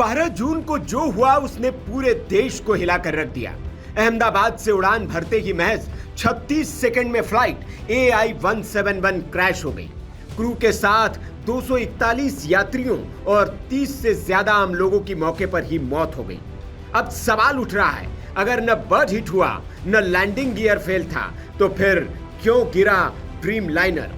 12 जून को जो हुआ उसने पूरे देश को हिलाकर रख दिया। अहमदाबाद से उड़ान भरते ही महज 36 सेकंड में फ्लाइट AI-171 क्रैश हो गई। क्रू के साथ 241 यात्रियों और 30 से ज्यादा आम लोगों की मौके पर ही मौत हो गई। अब सवाल उठ रहा है, अगर न बर्ड हिट हुआ न लैंडिंग गियर फेल था तो फिर क्यों गिरा ड्रीम लाइनर?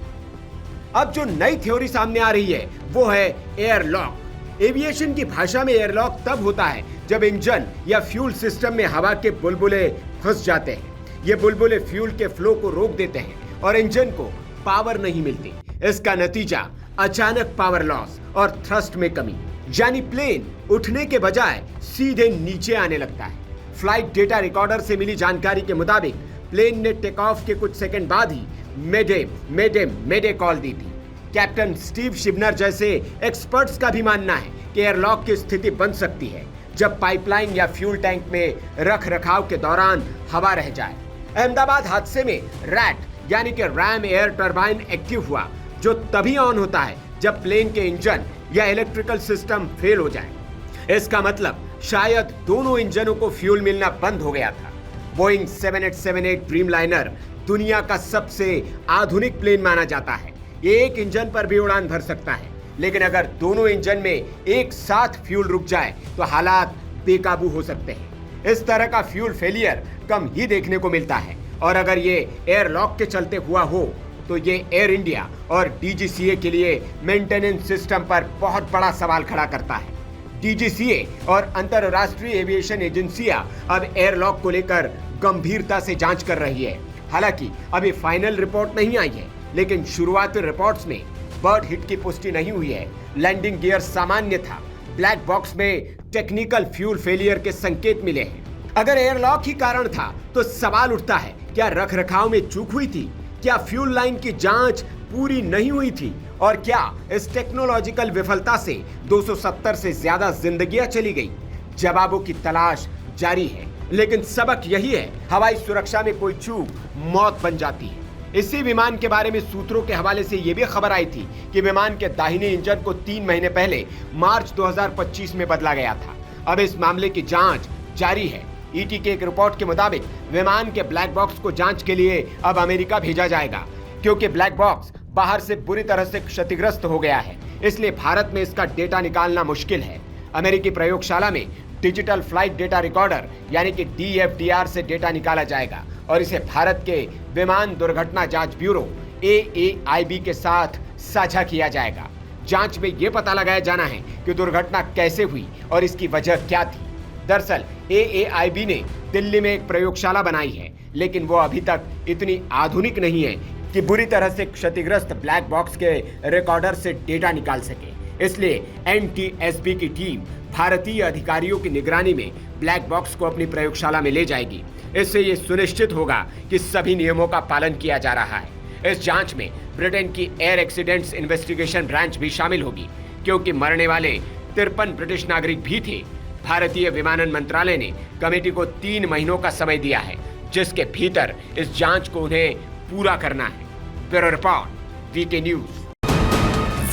अब जो नई थ्योरी सामने आ रही है वो है एयरलॉक। एविएशन की भाषा में एयरलॉक तब होता है जब इंजन या फ्यूल सिस्टम में हवा के बुलबुले फंस जाते हैं। ये बुलबुले फ्यूल के फ्लो को रोक देते हैं और इंजन को पावर नहीं मिलती। इसका नतीजा अचानक पावर लॉस और थ्रस्ट में कमी, यानी प्लेन उठने के बजाय सीधे नीचे आने लगता है। फ्लाइट डेटा रिकॉर्डर से मिली जानकारी के मुताबिक प्लेन ने टेक ऑफ के कुछ सेकंड बाद ही मेडे मेडे मेडे कॉल दी थी। कैप्टन स्टीव शिबनर जैसे एक्सपर्ट्स का भी मानना है कि एयरलॉक की स्थिति बन सकती है जब पाइपलाइन या फ्यूल टैंक में रख रखाव के दौरान हवा रह जाए। अहमदाबाद हादसे में रैट यानी कि रैम एयर टरबाइन एक्टिव हुआ, जो तभी ऑन होता है जब प्लेन के इंजन या इलेक्ट्रिकल सिस्टम फेल हो जाए। इसका मतलब शायद दोनों इंजनों को फ्यूल मिलना बंद हो गया था। बोइंग 7878 ड्रीमलाइनर दुनिया का सबसे आधुनिक प्लेन माना जाता है। ये एक इंजन पर भी उड़ान भर सकता है, लेकिन अगर दोनों इंजन में एक साथ फ्यूल रुक जाए तो हालात बेकाबू हो सकते हैं। इस तरह का फ्यूल फेलियर कम ही देखने को मिलता है और अगर ये एयरलॉक के चलते हुआ हो तो ये एयर इंडिया और DGCA के लिए मेंटेनेंस सिस्टम पर बहुत बड़ा सवाल खड़ा करता है। DGCA और अंतरराष्ट्रीय एविएशन एजेंसियां अब एयरलॉक को लेकर गंभीरता से जांच कर रही है। हालांकि अभी फाइनल रिपोर्ट नहीं आई है, लेकिन शुरुआती रिपोर्ट्स में बर्ड हिट की पुष्टि नहीं हुई है। लैंडिंग गियर सामान्य था। ब्लैक बॉक्स में टेक्निकल फ्यूल फेलियर के संकेत मिले हैं। अगर एयरलॉक ही कारण था तो सवाल उठता है, क्या रखरखाव में चूक हुई थी? क्या फ्यूल लाइन की जांच पूरी नहीं हुई थी? और क्या इस टेक्नोलॉजिकल विफलता से 270 से ज्यादा जिंदगियां चली गई? जवाबों की तलाश जारी है, लेकिन सबक यही है, हवाई सुरक्षा में कोई चूक मौत बन जाती है। इसी विमान के बारे में सूत्रों के हवाले से यह भी खबर आई थी कि विमान के दाहिने इंजन को 3 महीने पहले मार्च 2025 में बदला गया था। अब इस मामले की जांच जारी है। ET के एक रिपोर्ट के मुताबिक विमान के ब्लैक बॉक्स को जांच के लिए अब अमेरिका भेजा जाएगा, क्योंकि ब्लैक बॉक्स बाहर से बुरी तरह से क्षतिग्रस्त हो गया है। इसलिए भारत में इसका डेटा निकालना मुश्किल है। अमेरिकी प्रयोगशाला में डिजिटल फ्लाइट डेटा रिकॉर्डर यानी कि DFDR से डेटा निकाला जाएगा और इसे भारत के विमान दुर्घटना जांच ब्यूरो AAIB के साथ साझा किया जाएगा। जांच में यह पता लगाया जाना है कि दुर्घटना कैसे हुई और इसकी वजह क्या थी। दरअसल AAIB ने दिल्ली में एक प्रयोगशाला बनाई है, लेकिन वो अभी तक इतनी आधुनिक नहीं है कि बुरी तरह से क्षतिग्रस्त ब्लैक बॉक्स के रिकॉर्डर से डेटा निकाल सके। इसलिए NTSB की टीम भारतीय अधिकारियों की निगरानी में ब्लैक बॉक्स को अपनी प्रयोगशाला में ले जाएगी। इससे ये सुनिश्चित होगा कि सभी नियमों का पालन किया जा रहा है। इस जांच में ब्रिटेन की एयर एक्सीडेंट्स इन्वेस्टिगेशन ब्रांच भी शामिल होगी, क्योंकि मरने वाले 53 ब्रिटिश नागरिक भी थे। भारतीय विमानन मंत्रालय ने कमेटी को 3 महीनों का समय दिया है, जिसके भीतर इस जांच को उन्हें पूरा करना है। Bureau report, VK news.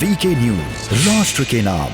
VK news, राष्ट्र के नाम।